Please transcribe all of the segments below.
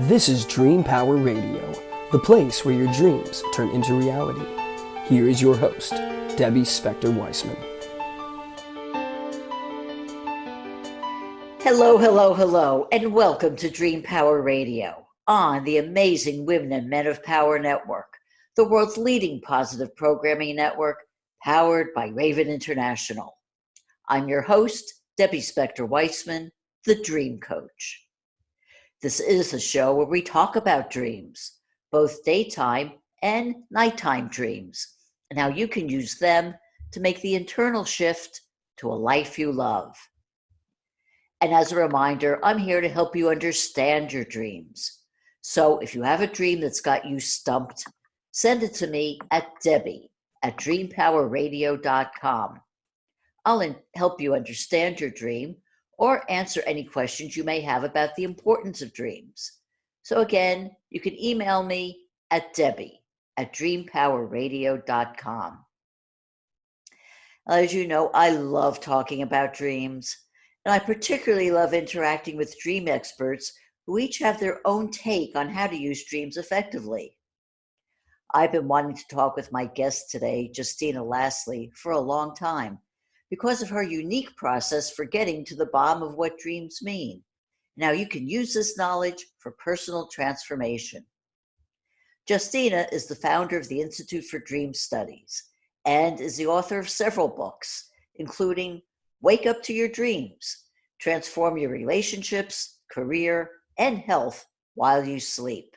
This is Dream Power Radio, the place where your dreams turn into reality. Here is your host, Debbie Spector-Weissman. Hello, hello, hello, and welcome to Dream Power Radio on the amazing Women and Men of Power Network, the world's leading positive programming network powered by Raven International. I'm your host, Debbie Spector-Weissman, the Dream Coach. This is a show where we talk about dreams, both daytime and nighttime dreams, and how you can use them to make the internal shift to a life you love. And as a reminder, I'm here to help you understand your dreams. So if you have a dream that's got you stumped, send it to me at debbie@dreampowerradio.com. I'll help you understand your dream or answer any questions you may have about the importance of dreams. So again, you can email me at debbie@dreampowerradio.com. As you know, I love talking about dreams, and I particularly love interacting with dream experts who each have their own take on how to use dreams effectively. I've been wanting to talk with my guest today, Justina Lasley, for a long time, because of her unique process for getting to the bottom of what dreams mean. Now you can use this knowledge for personal transformation. Justina is the founder of the Institute for Dream Studies and is the author of several books, including Wake Up to Your Dreams, Transform Your Relationships, Career, and Health While You Sleep.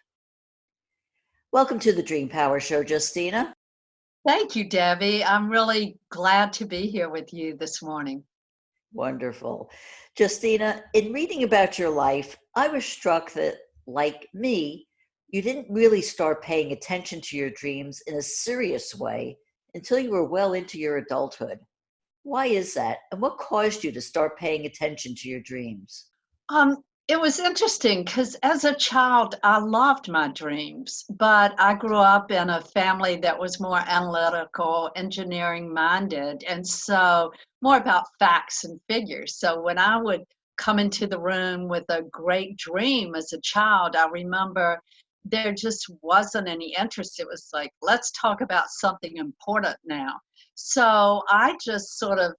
Welcome to the Dream Power Show, Justina. Thank you, Debbie. I'm really glad to be here with you this morning. Wonderful. Justina, in reading about your life, I was struck that, like me, you didn't really start paying attention to your dreams in a serious way until you were well into your adulthood. Why is that? And what caused you to start paying attention to your dreams? It was interesting because as a child, I loved my dreams, but I grew up in a family that was more analytical, engineering minded, and so more about facts and figures. So when I would come into the room with a great dream as a child, I remember there just wasn't any interest. It was like, let's talk about something important now. So I just sort of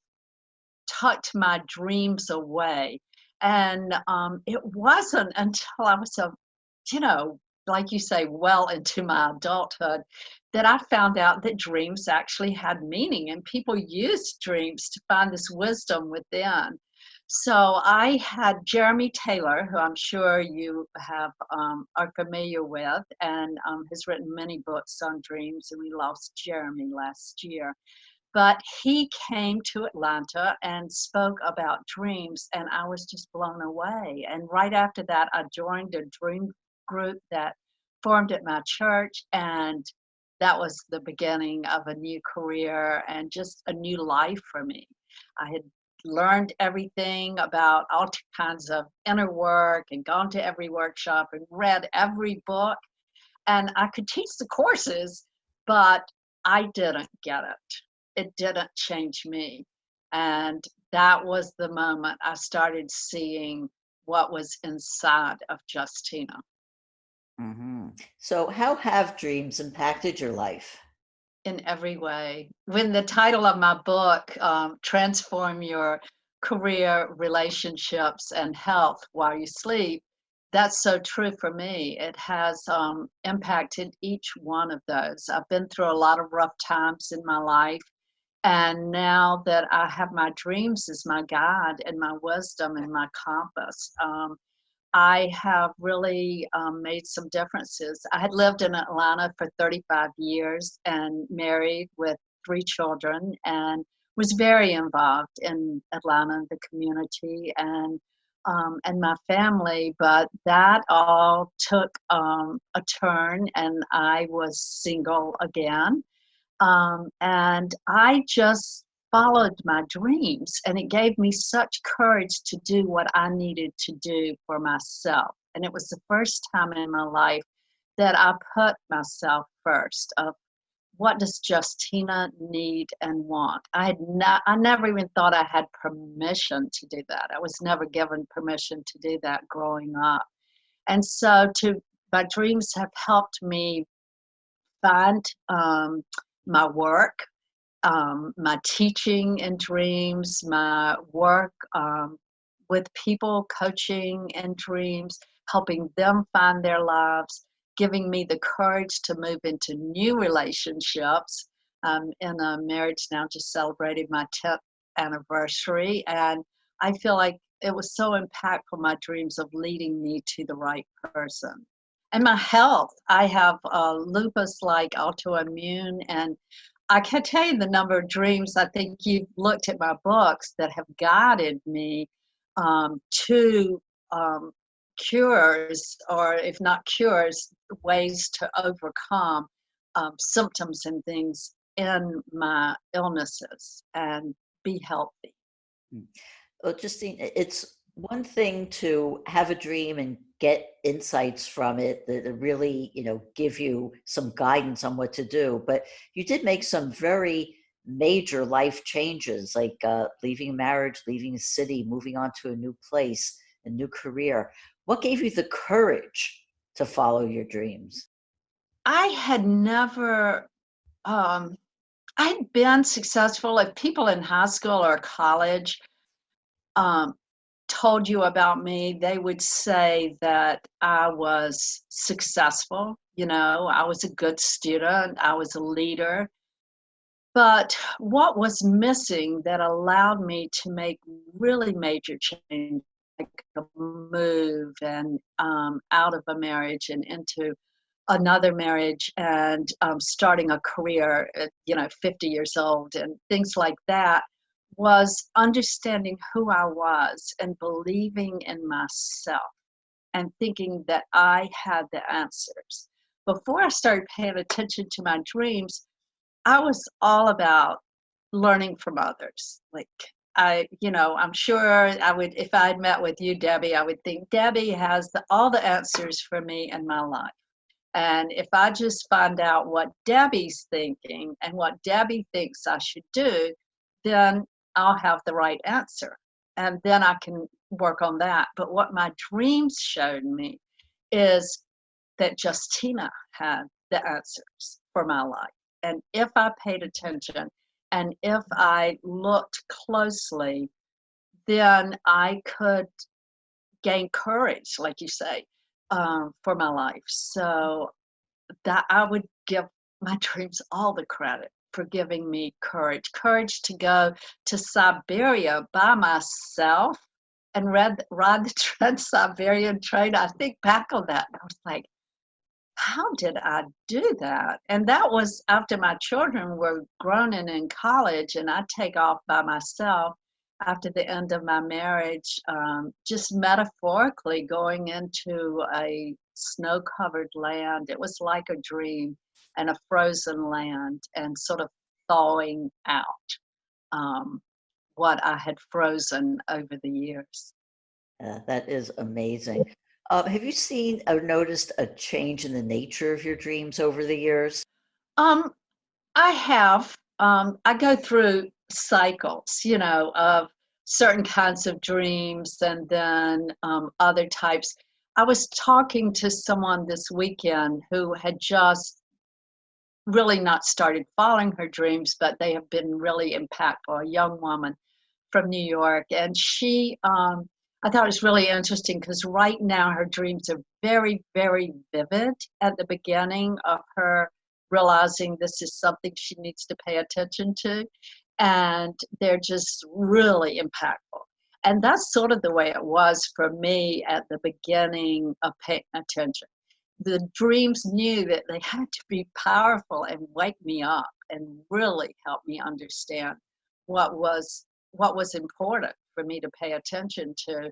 tucked my dreams away. And it wasn't until I was, like you say, well into my adulthood, that I found out that dreams actually had meaning and people used dreams to find this wisdom within. So I had Jeremy Taylor, who I'm sure you are familiar with, and has written many books on dreams, and we lost Jeremy last year. But he came to Atlanta and spoke about dreams, and I was just blown away. And right after that, I joined a dream group that formed at my church, and that was the beginning of a new career and just a new life for me. I had learned everything about all kinds of inner work and gone to every workshop and read every book, and I could teach the courses, but I didn't get it. It didn't change me. And that was the moment I started seeing what was inside of Justina. Mm-hmm. So how have dreams impacted your life? In every way. When the title of my book, Transform Your Career, Relationships, and Health While You Sleep, that's so true for me. It has impacted each one of those. I've been through a lot of rough times in my life. And now that I have my dreams as my guide and my wisdom and my compass, I have really made some differences. I had lived in Atlanta for 35 years and married with 3 children and was very involved in Atlanta, the community, and my family. But that all took a turn, and I was single again. And I just followed my dreams, and it gave me such courage to do what I needed to do for myself. And it was the first time in my life that I put myself first of what does Justina need and want. I never even thought I had permission to do that. I was never given permission to do that growing up. And so my dreams have helped me find my work, my teaching in dreams, my work with people, coaching in dreams, helping them find their lives, giving me the courage to move into new relationships. In a marriage now, just celebrated my 10th anniversary, and I feel like it was so impactful, my dreams of leading me to the right person. And my health, I have lupus-like autoimmune, and I can't tell you the number of dreams. I think you've looked at my books that have guided me to cures, or if not cures, ways to overcome symptoms and things in my illnesses and be healthy. Well, Justine, it's one thing to have a dream and get insights from it that really, give you some guidance on what to do. But you did make some very major life changes, like leaving marriage, leaving a city, moving on to a new place, a new career. What gave you the courage to follow your dreams? I had never, I'd been successful. If people in high school or college told you about me, they would say that I was successful. I was a good student, I was a leader. But what was missing that allowed me to make really major change, like a move and out of a marriage and into another marriage and starting a career at 50 years old and things like that, was understanding who I was and believing in myself and thinking that I had the answers. Before I started paying attention to my dreams, I was all about learning from others. Like I'm sure I would, if I'd met with you, Debbie, I would think Debbie has all the answers for me in my life. And if I just find out what Debbie's thinking and what Debbie thinks I should do, then I'll have the right answer. And then I can work on that. But what my dreams showed me is that Justina had the answers for my life. And if I paid attention and if I looked closely, then I could gain courage, like you say, for my life. So that I would give my dreams all the credit for giving me courage to go to Siberia by myself and ride the Trans-Siberian train. I think back on that and I was like, how did I do that? And that was after my children were grown and in college, and I take off by myself after the end of my marriage, just metaphorically going into a snow-covered land. It was like a dream and a frozen land, and sort of thawing out what I had frozen over the years. That is amazing. Have you seen or noticed a change in the nature of your dreams over the years? I have. I go through cycles, of certain kinds of dreams and then other types. I was talking to someone this weekend who had just really not started following her dreams, but they have been really impactful, a young woman from New York. And she, I thought it was really interesting because right now her dreams are very, very vivid at the beginning of her realizing this is something she needs to pay attention to. And they're just really impactful. And that's sort of the way it was for me at the beginning of paying attention. The dreams knew that they had to be powerful and wake me up and really help me understand what was important for me to pay attention to.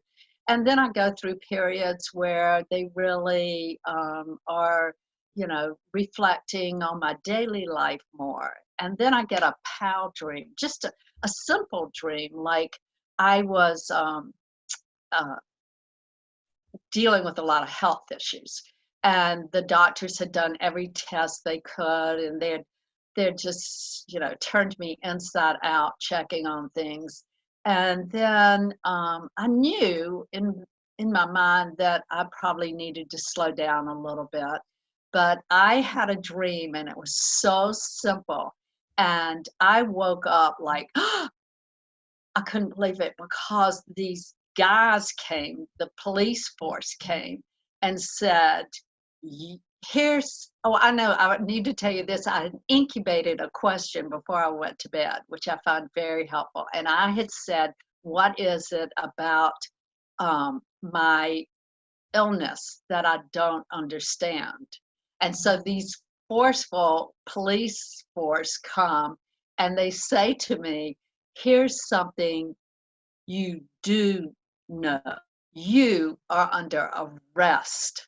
And then I go through periods where they really are, reflecting on my daily life more. And then I get a POW dream, just a simple dream, like I was dealing with a lot of health issues. And the doctors had done every test they could, and they'd just, turned me inside out, checking on things. And then I knew in in my mind that I probably needed to slow down a little bit. But I had a dream and it was so simple. And I woke up like, I couldn't believe it because these guys came, the police force came and said, here's, oh, I know, I need to tell you this. I had incubated a question before I went to bed, which I found very helpful. And I had said, what is it about my illness that I don't understand? And so these forceful police force come and they say to me, here's something you do know. You are under arrest.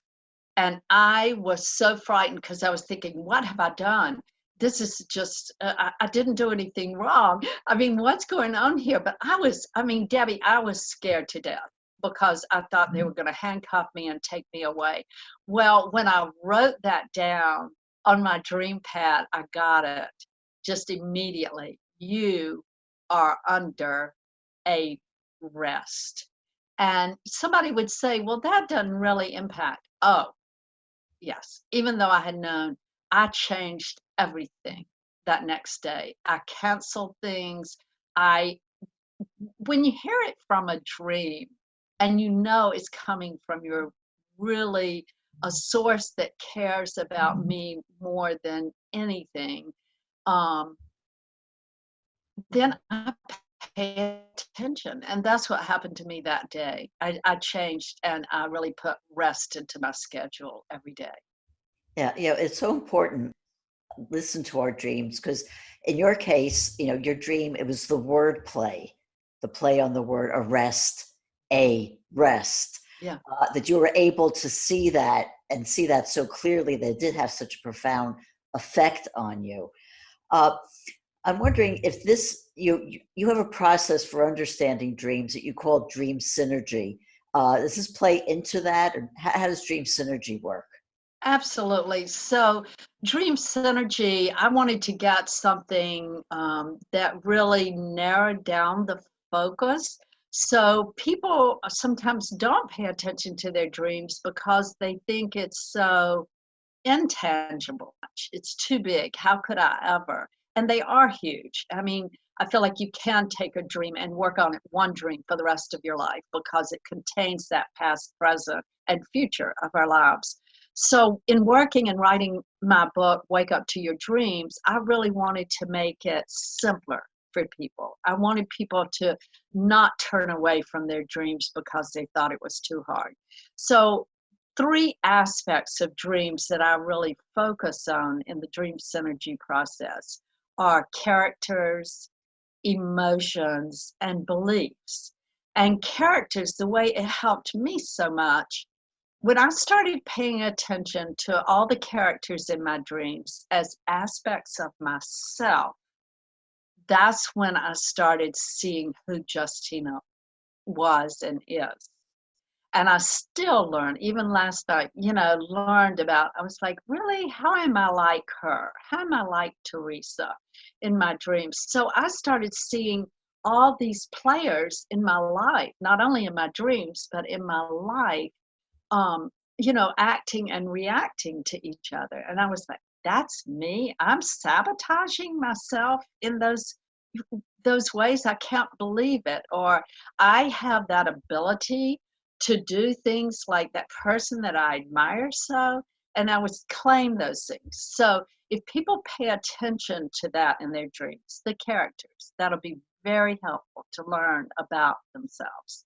And I was so frightened because I was thinking, what have I done? This is just, I didn't do anything wrong. I mean, what's going on here? But Debbie, I was scared to death because I thought they were going to handcuff me and take me away. Well, when I wrote that down on my dream pad, I got it just immediately. You are under arrest. And somebody would say, well, that doesn't really impact. Oh, yes. Even though I had known, I changed everything that next day. I canceled things. When you hear it from a dream and you know it's coming from your really a source that cares about me more than anything, then I pay attention. And that's what happened to me that day. I changed and I really put rest into my schedule every day. Yeah, it's so important to listen to our dreams because in your case, your dream, it was the word play, the play on the word arrest, a rest. Yeah. That you were able to see that and see that so clearly that it did have such a profound effect on you. I'm wondering if you have a process for understanding dreams that you call dream synergy. Does this play into that, or how does dream synergy work? Absolutely. So, dream synergy, I wanted to get something that really narrowed down the focus. So, people sometimes don't pay attention to their dreams because they think it's so intangible. It's too big. How could I ever? And they are huge. I mean, I feel like you can take a dream and work on it, one dream for the rest of your life because it contains that past, present, and future of our lives. So, in working and writing my book, Wake Up to Your Dreams, I really wanted to make it simpler for people. I wanted people to not turn away from their dreams because they thought it was too hard. So, three aspects of dreams that I really focus on in the dream synergy process are characters, emotions, and beliefs. And characters, the way it helped me so much, when I started paying attention to all the characters in my dreams as aspects of myself, that's when I started seeing who Justina was and is. And I still learn, even last night, learned about, I was like, really, how am I like her? How am I like Teresa in my dreams? So I started seeing all these players in my life, not only in my dreams, but in my life, acting and reacting to each other. And I was like, that's me. I'm sabotaging myself in those ways. I can't believe it. Or I have that ability to do things like that person that I admire so, and I would claim those things. So if people pay attention to that in their dreams, the characters, that'll be very helpful to learn about themselves.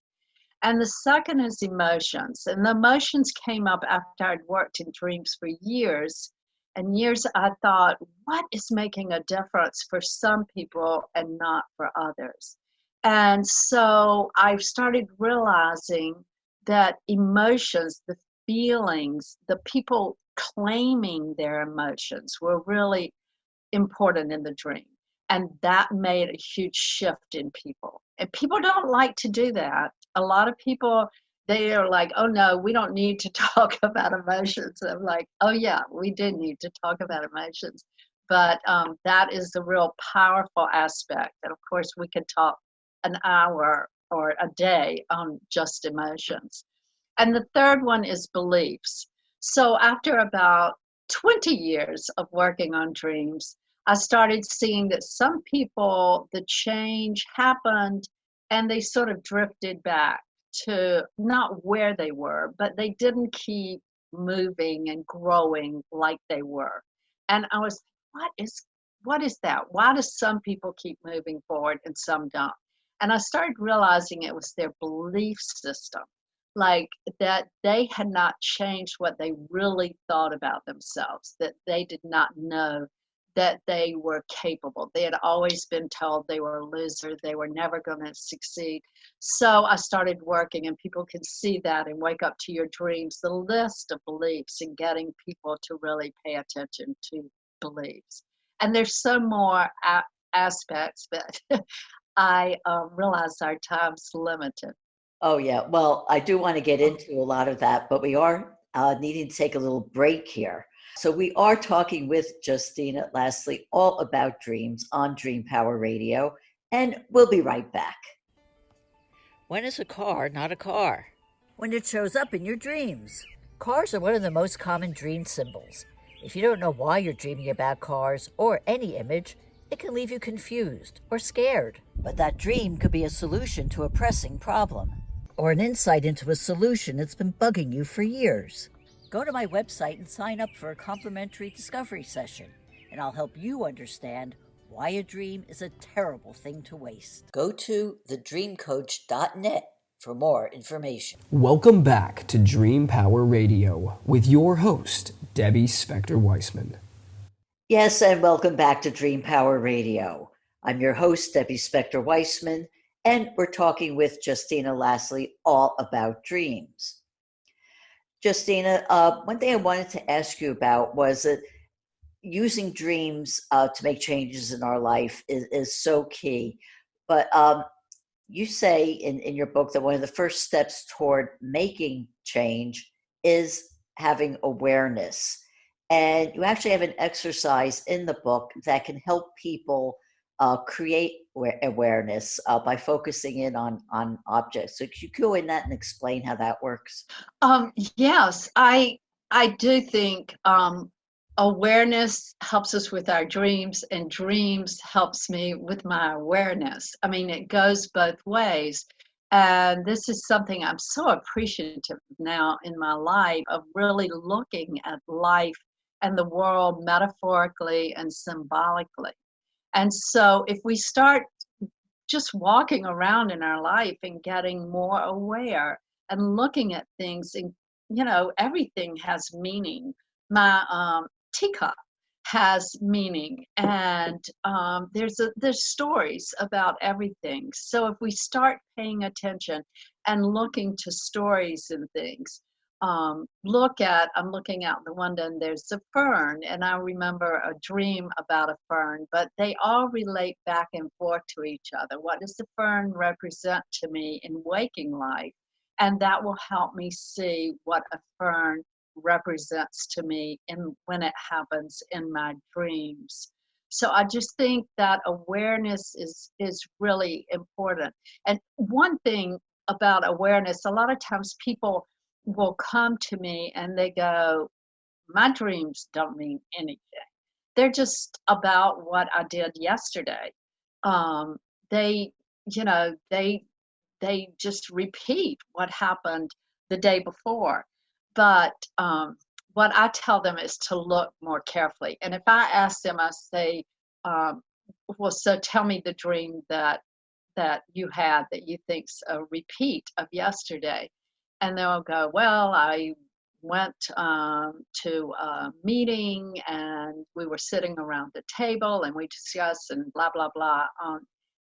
And the second is emotions. And the emotions came up after I'd worked in dreams for years. And years I thought, what is making a difference for some people and not for others? And so I started realizing that emotions, the feelings, the people claiming their emotions were really important in the dream. And that made a huge shift in people. And people don't like to do that. A lot of people, they are like, oh no, we don't need to talk about emotions. I'm like, oh yeah, we do need to talk about emotions. But that is the real powerful aspect. And of course, we could talk an hour or a day on just emotions. And the third one is beliefs. So after about 20 years of working on dreams, I started seeing that some people, the change happened and they sort of drifted back to not where they were, but they didn't keep moving and growing like they were. And I was, what is that? Why do some people keep moving forward and some don't? And I started realizing it was their belief system, like that they had not changed what they really thought about themselves, that they did not know that they were capable. They had always been told they were a loser, they were never going to succeed. So I started working, and people can see that in Wake Up to Your Dreams, the list of beliefs, and getting people to really pay attention to beliefs. And there's some more aspects, but I realize our time's limited. Oh, yeah. Well, I do want to get into a lot of that, but we are needing to take a little break here. So we are talking with Justina Lasley all about dreams on Dream Power Radio, and we'll be right back. When is a car not a car? When it shows up in your dreams. Cars are one of the most common dream symbols. If you don't know why you're dreaming about cars or any image, it can leave you confused or scared. But that dream could be a solution to a pressing problem, or an insight into a solution that's been bugging you for years. Go to my website and sign up for a complimentary discovery session, and I'll help you understand why a dream is a terrible thing to waste. Go to thedreamcoach.net for more information. Welcome back to Dream Power Radio with your host, Debbie Spector-Weissman. Yes, and welcome back to Dream Power Radio. I'm your host, Debbie Spector-Weissman, and we're talking with Justina Lasley all about dreams. Justina, one thing I wanted to ask you about was that using dreams to make changes in our life is so key. But you say in your book that one of the first steps toward making change is having awareness. And you actually have an exercise in the book that can help people create awareness by focusing in on objects. So could you go in that and explain how that works? Yes, I do think awareness helps us with our dreams, and dreams helps me with my awareness. I mean, it goes both ways. And this is something I'm so appreciative of now in my life, of really looking at life and the world metaphorically and symbolically. And so if we start just walking around in our life and getting more aware and looking at things, and everything has meaning. My teacup has meaning, and there's stories about everything. So if we start paying attention and looking to stories and things, I'm looking out the window and there's a fern, and I remember a dream about a fern, but they all relate back and forth to each other. What does the fern represent to me in waking life? And that will help me see what a fern represents to me when it happens in my dreams. So I just think that awareness is really important. And one thing about awareness, a lot of times people will come to me and they go, my dreams don't mean anything. They're just about what I did yesterday. They just repeat what happened the day before. But what I tell them is to look more carefully. And if I ask them, I say, well, so tell me the dream that you had that you think's a repeat of yesterday. And they'll go, well, I went to a meeting and we were sitting around the table and we discussed and blah, blah, blah. And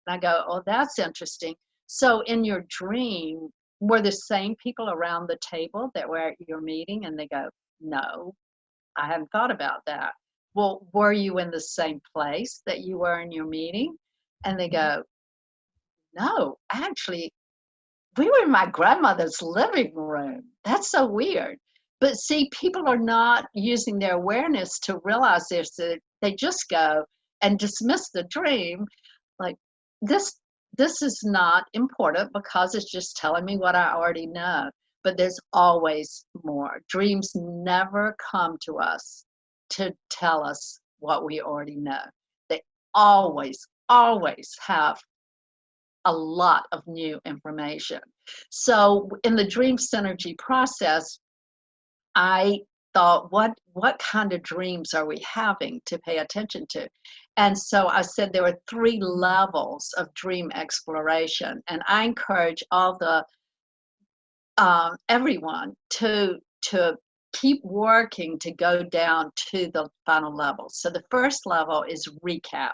I go, oh, that's interesting. So in your dream, were the same people around the table that were at your meeting? And they go, no, I hadn't thought about that. Well, were you in the same place that you were in your meeting? And they go, no, actually, we were in my grandmother's living room. That's so weird. But see, people are not using their awareness to realize this. They just go and dismiss the dream like, this is not important because it's just telling me what I already know. but there's always more. Dreams never come to us to tell us what we already know. They always, always have a lot of new information. So in the dream synergy process, I thought, what kind of dreams are we having to pay attention to? And so I said there were 3 levels of dream exploration, and I encourage all the everyone to keep working to go down to the final level. So the first level is recap,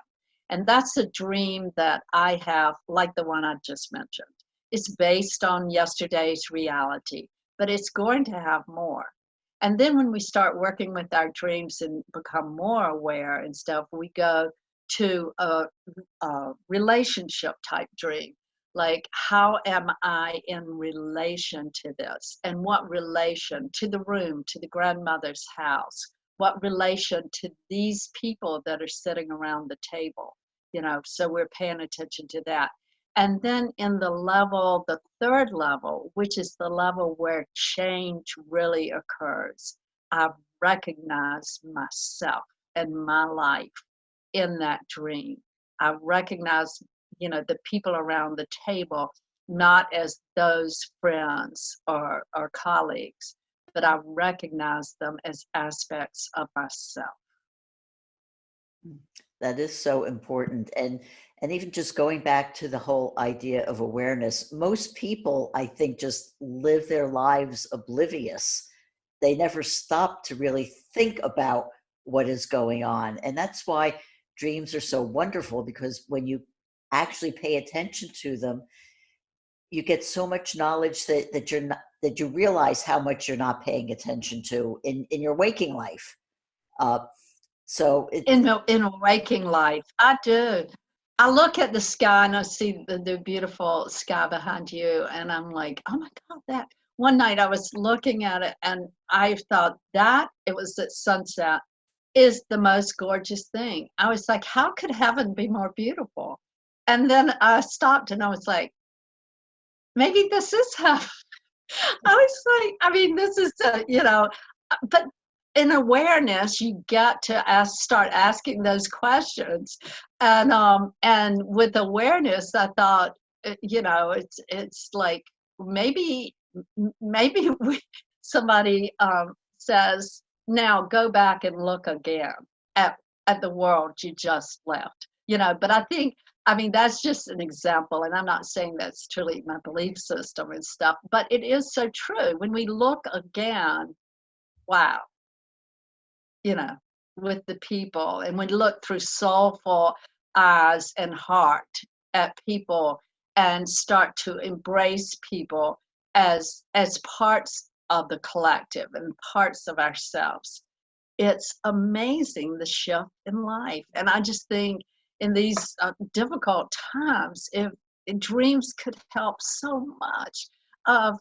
and that's a dream that I have, like the one I just mentioned. It's based on yesterday's reality, but it's going to have more. And then when we start working with our dreams and become more aware and stuff, we go to a relationship type dream. Like, how am I in relation to this? And what relation to the room, to the grandmother's house? What relation to these people that are sitting around the table? So we're paying attention to that. And then in the 3rd level, which is the level where change really occurs, I recognize myself and my life in that dream. I recognize, the people around the table, not as those friends or colleagues, but I recognize them as aspects of myself. That is so important. And even just going back to the whole idea of awareness, most people, I think, just live their lives oblivious. They never stop to really think about what is going on. And that's why dreams are so wonderful, because when you actually pay attention to them, you get so much knowledge that you realize how much you're not paying attention to in your waking life. So in a waking life, I do. I look at the sky and I see the beautiful sky behind you, and I'm like, oh my God, that one night I was looking at it and I thought that it was at sunset is the most gorgeous thing. I was like, how could heaven be more beautiful? And then I stopped and I was like, maybe this is heaven. I was like, I mean, this is, but in awareness, you get to start asking those questions, and with awareness, I thought, it's like maybe somebody says, now go back and look again at the world you just left, But I mean, that's just an example, and I'm not saying that's truly my belief system and stuff, but it is so true. When we look again, wow, with the people, and we look through soulful eyes and heart at people and start to embrace people as parts of the collective and parts of ourselves. It's amazing, the shift in life. And I just think in these difficult times, if dreams could help so much of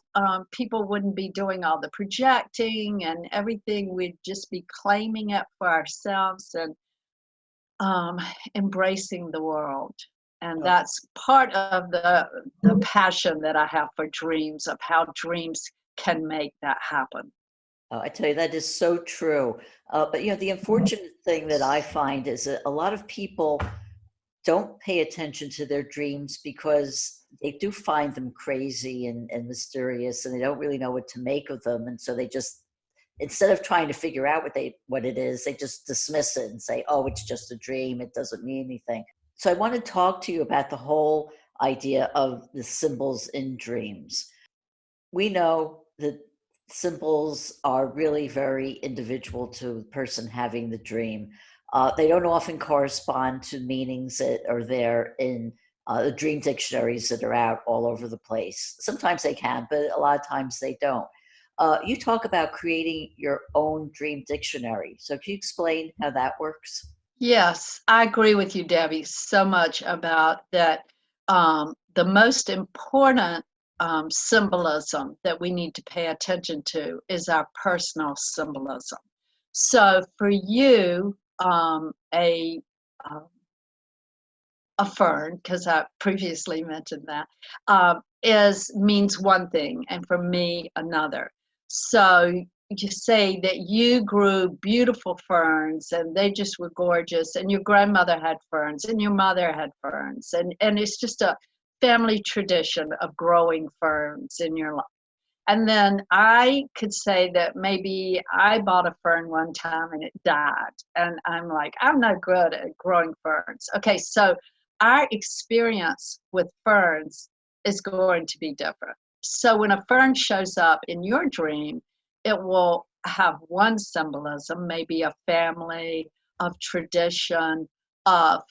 people wouldn't be doing all the projecting and everything. We'd just be claiming it for ourselves and embracing the world. And that's part of the passion that I have for dreams, of how dreams can make that happen. I tell you, that is so true. But the unfortunate thing that I find is that a lot of people don't pay attention to their dreams because they do find them crazy and mysterious, and they don't really know what to make of them. And so they just, instead of trying to figure out what it is, they just dismiss it and say, oh, it's just a dream. It doesn't mean anything. So I want to talk to you about the whole idea of the symbols in dreams. We know that symbols are really very individual to the person having the dream. They don't often correspond to meanings that are there in the dream dictionaries that are out all over the place. Sometimes they can, but a lot of times they don't. You talk about creating your own dream dictionary. So can you explain how that works? Yes, I agree with you, Debbie, so much about that. The most important symbolism that we need to pay attention to is our personal symbolism. So for you, a fern, because I previously mentioned that, means one thing, and for me another. So you say that you grew beautiful ferns and they just were gorgeous, and your grandmother had ferns and your mother had ferns, and it's just a family tradition of growing ferns in your life. And then I could say that maybe I bought a fern one time and it died. And I'm like, I'm not good at growing ferns. Okay, so our experience with ferns is going to be different. So when a fern shows up in your dream, it will have one symbolism, maybe a family, of tradition, of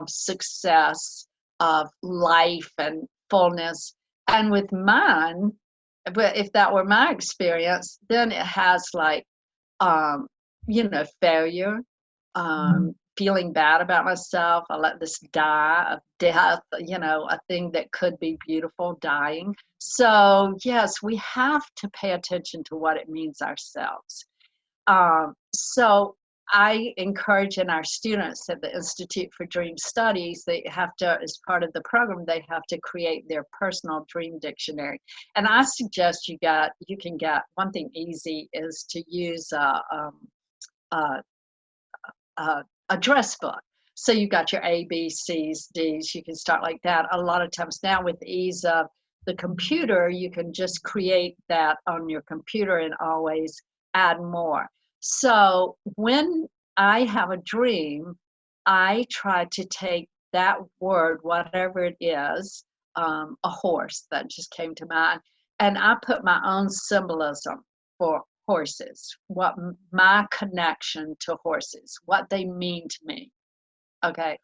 success, of life and fullness. And with mine, but if that were my experience, then it has like, failure, feeling bad about myself. I let this die of death, a thing that could be beautiful dying. So yes, we have to pay attention to what it means ourselves. So I encourage in our students at the Institute for Dream Studies, they have to, as part of the program, they have to create their personal dream dictionary. And I suggest you can get one thing easy is to use a address book. So you got your A, B, C's, D's. You can start like that. A lot of times now with the ease of the computer, you can just create that on your computer and always add more. So when I have a dream, I try to take that word, whatever it is, a horse that just came to mind, and I put my own symbolism for horses, what my connection to horses, what they mean to me. Okay.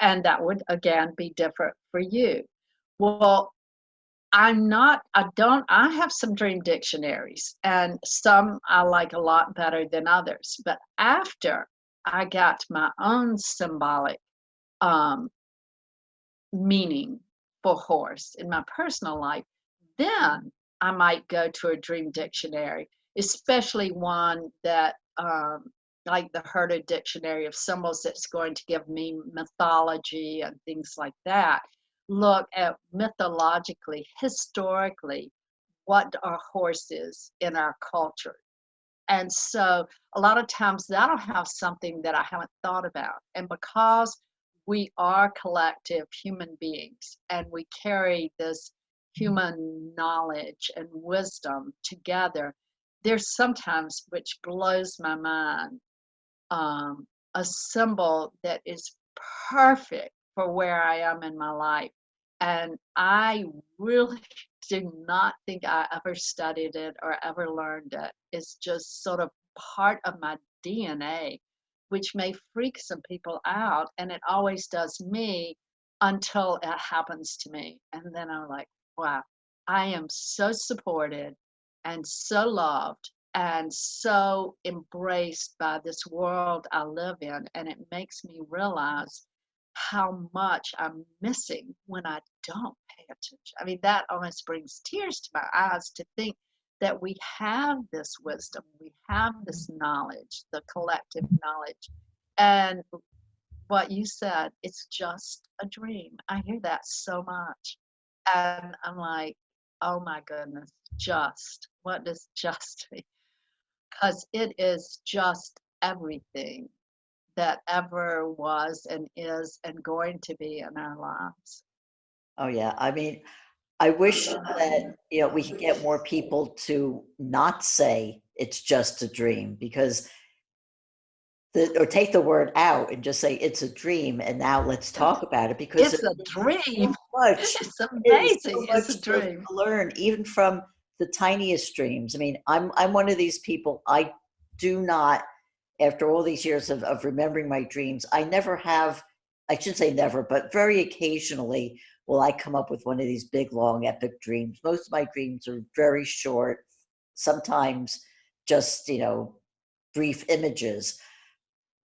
And that would again be different for you. Well, I have some dream dictionaries, and some I like a lot better than others. But after I got my own symbolic meaning for horse in my personal life, then I might go to a dream dictionary, especially one that, like the Herder Dictionary of Symbols, that's going to give me mythology and things like that. Look at mythologically, historically, what are horses in our culture. And so a lot of times that'll have something that I haven't thought about. And because we are collective human beings and we carry this human knowledge and wisdom together, there's sometimes, which blows my mind, a symbol that is perfect for where I am in my life. And I really do not think I ever studied it or ever learned it. It's just sort of part of my DNA, which may freak some people out. And it always does me until it happens to me. And then I'm like, wow, I am so supported and so loved and so embraced by this world I live in. And it makes me realize how much I'm missing when I don't pay attention. I mean, that almost brings tears to my eyes to think that we have this wisdom, we have this knowledge, the collective knowledge. And what you said, it's just a dream. I hear that so much. And I'm like, oh my goodness, what does just mean? Because it is just everything that ever was and is and going to be in our lives. Oh yeah. I mean, I wish that, we could get more people to not say it's just a dream, because or take the word out and just say it's a dream, and now let's talk about it, because it's a dream. So much, it's amazing. So it's a dream. to learn, even from the tiniest dreams. I mean, I'm one of these people. I do not, after all these years of remembering my dreams, I never have, I shouldn't say never, but very occasionally will I come up with one of these big, long, epic dreams. Most of my dreams are very short, sometimes just, brief images.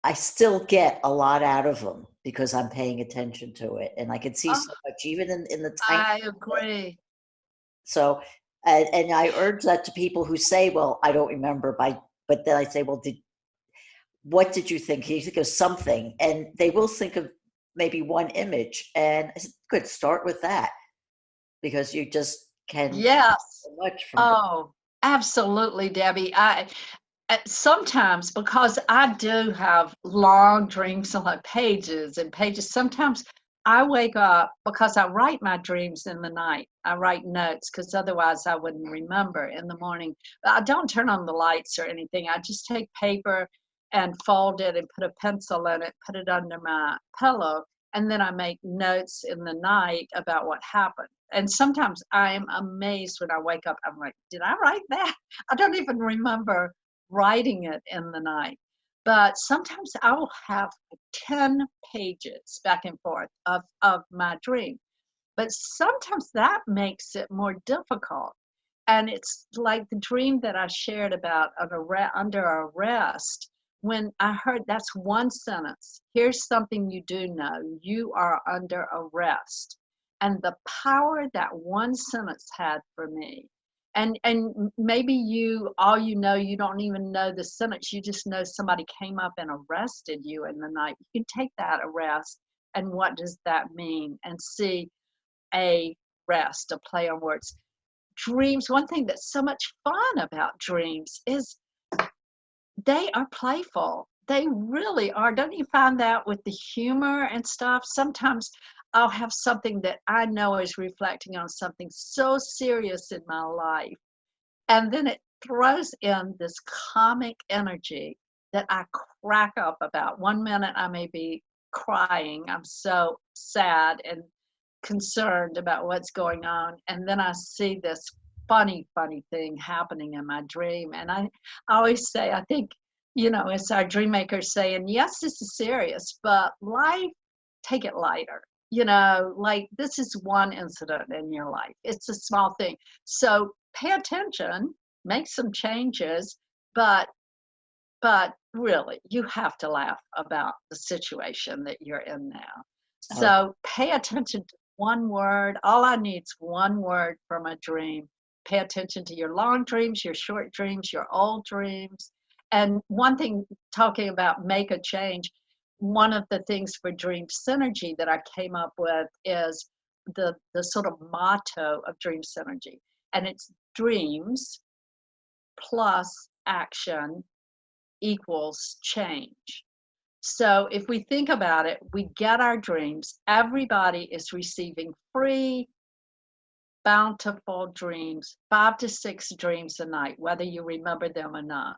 I still get a lot out of them because I'm paying attention to it. And I can see so much, even in the tiny. I agree. So, and I urge that to people who say, well, I don't remember, but then I say, well, what did you think? Can you think of something? And they will think of maybe one image. And I said, good, start with that. because you just can Yes. so much from. Oh, absolutely, Debbie. I sometimes, because I do have long dreams, like pages and pages. Sometimes I wake up because I write my dreams in the night. I write notes because otherwise I wouldn't remember in the morning. But I don't turn on the lights or anything. I just take paper and fold it and put a pencil in it, put it under my pillow, and then I make notes in the night about what happened. And sometimes I'm amazed when I wake up. I'm like, did I write that? I don't even remember writing it in the night. But sometimes I will have 10 pages back and forth of my dream. But sometimes that makes it more difficult. And it's like the dream that I shared about under arrest. When I heard that's one sentence, here's something you do know, you are under arrest. And the power that one sentence had for me. And maybe all you know, you don't even know the sentence, you just know somebody came up and arrested you in the night. You can take that arrest and what does that mean, and see a rest, a play on words. Dreams, one thing that's so much fun about dreams is they are playful. They really are. Don't you find that with the humor and stuff? Sometimes I'll have something that I know is reflecting on something so serious in my life. And then it throws in this comic energy that I crack up about. One minute I may be crying. I'm so sad and concerned about what's going on. And then I see this funny thing happening in my dream. And I always say, I think, it's our dream maker saying, yes, this is serious, but life, take it lighter. Like this is one incident in your life. It's a small thing. So pay attention, make some changes, but really you have to laugh about the situation that you're in now. So pay attention to one word. All I need is one word from a dream. Pay attention to your long dreams, your short dreams, your old dreams. And one thing, talking about make a change, one of the things for Dream Synergy that I came up with is the sort of motto of Dream Synergy. And it's dreams plus action equals change. So if we think about it, we get our dreams. Everybody is receiving free, bountiful dreams, 5 to 6 dreams a night, whether you remember them or not.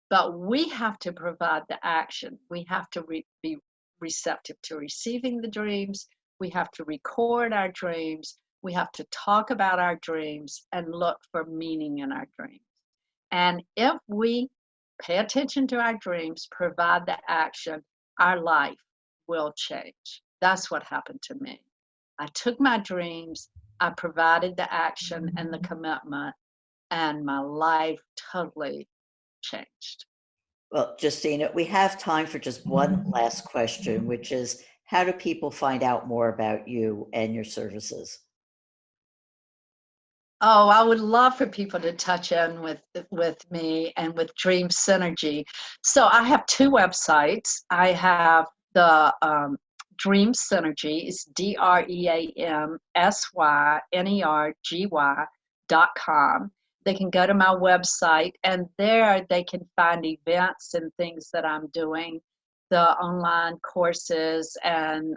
But we have to provide the action. We have to be receptive to receiving the dreams. We have to record our dreams. We have to talk about our dreams and look for meaning in our dreams. And if we pay attention to our dreams, provide the action, our life will change. That's what happened to me. I took my dreams, I provided the action and the commitment, and my life totally changed. Well, Justina, we have time for just one last question, which is, how do people find out more about you and your services? Oh, I would love for people to touch in with me and with Dream Synergy. So I have 2 websites. I have the Dream Synergy, is DreamSynergy.com. They can go to my website, and there they can find events and things that I'm doing, the online courses and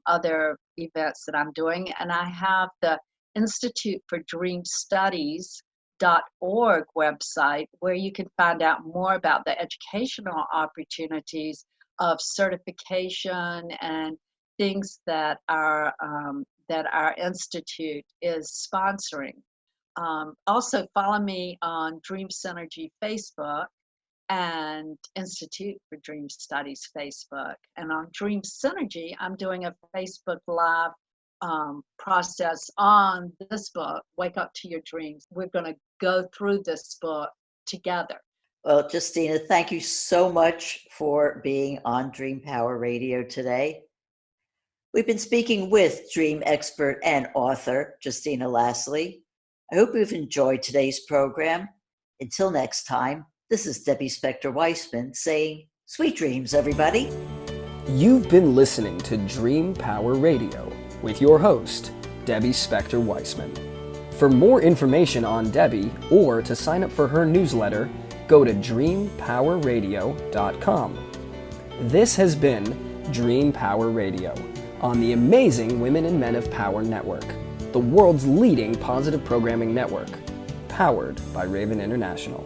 other events that I'm doing. And I have the Institute for Dream Studies.org website, where you can find out more about the educational opportunities of certification and things that our institute is sponsoring. Also follow me on Dream Synergy Facebook and Institute for Dream Studies Facebook. And on Dream Synergy, I'm doing a Facebook Live process on this book, Wake Up to Your Dreams. We're going to go through this book together. Well, Justina, thank you so much for being on Dream Power Radio today. We've been speaking with dream expert and author Justina Lasley. I hope you've enjoyed today's program. Until next time, this is Debbie Spector-Weissman saying, sweet dreams, everybody. You've been listening to Dream Power Radio with your host, Debbie Spector Weissman. For more information on Debbie or to sign up for her newsletter, go to dreampowerradio.com. This has been Dream Power Radio on the amazing Women and Men of Power Network, the world's leading positive programming network, powered by Raven International.